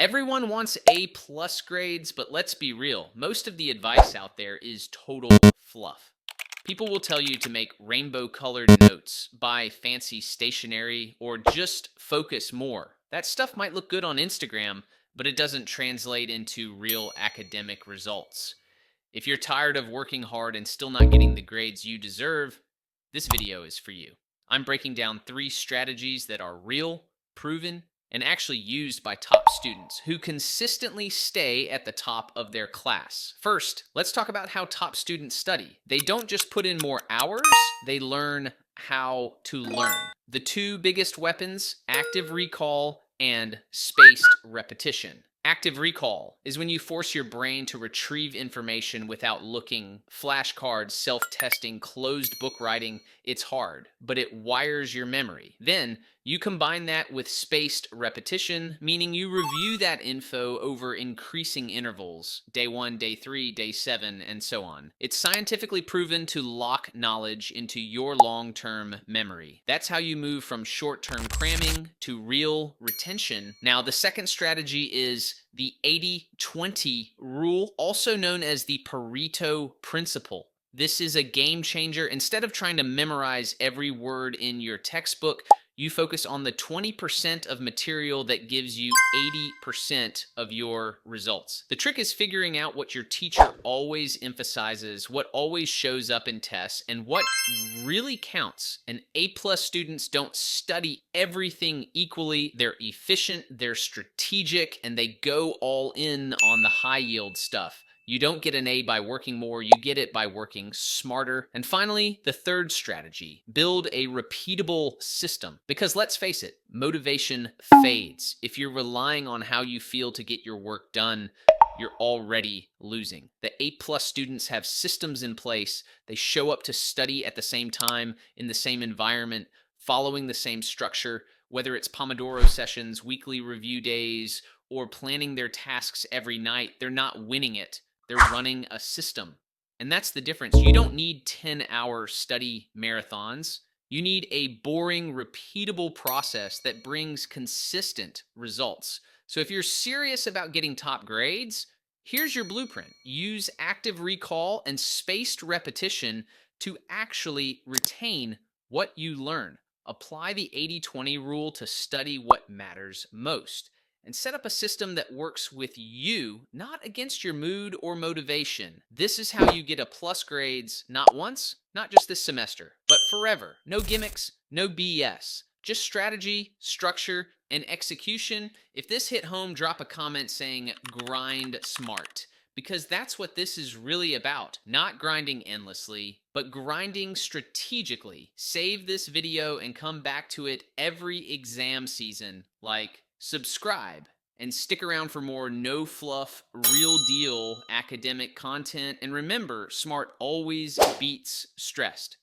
Everyone wants A+ grades, but let's be real. Most of the advice out there is total fluff. People will tell you to make rainbow colored notes, buy fancy stationery, or just focus more. That stuff might look good on Instagram, but it doesn't translate into real academic results. If you're tired of working hard and still not getting the grades you deserve, this video is for you. I'm breaking down 3 strategies that are real, proven, and actually used by top students who consistently stay at the top of their class. First, let's talk about how top students study. They don't just put in more hours, they learn how to learn. The 2 biggest weapons, active recall and spaced repetition. Active recall is when you force your brain to retrieve information without looking. Flashcards, self-testing, closed book writing, it's hard, but it wires your memory. Then you combine that with spaced repetition, meaning you review that info over increasing intervals, day 1, day 3, day 7, and so on. It's scientifically proven to lock knowledge into your long-term memory. That's how you move from short-term cramming to real retention. Now, the second strategy is the 80-20 rule, also known as the Pareto principle. This is a game changer. Instead of trying to memorize every word in your textbook, you focus on the 20% of material that gives you 80% of your results. The trick is figuring out what your teacher always emphasizes, what always shows up in tests, and what really counts. And A+ students don't study everything equally. They're efficient, they're strategic, and they go all in on the high yield stuff. You don't get an A by working more, you get it by working smarter. And finally, the third strategy, build a repeatable system. Because let's face it, motivation fades. If you're relying on how you feel to get your work done, you're already losing. The A+ students have systems in place. They show up to study at the same time, in the same environment, following the same structure, whether it's Pomodoro sessions, weekly review days, or planning their tasks every night. They're not winning it. They're running a system. And that's the difference. You don't need 10-hour study marathons. You need a boring, repeatable process that brings consistent results. So if you're serious about getting top grades, here's your blueprint. Use active recall and spaced repetition to actually retain what you learn. Apply the 80-20 rule to study what matters most. And set up a system that works with you, not against your mood or motivation. This is how you get A+ grades, not once, not just this semester, but forever. No gimmicks, no BS. Just strategy, structure, and execution. If this hit home, drop a comment saying grind smart. Because that's what this is really about. Not grinding endlessly, but grinding strategically. Save this video and come back to it every exam season. Subscribe, and stick around for more no fluff, real deal academic content. And remember, smart always beats stressed.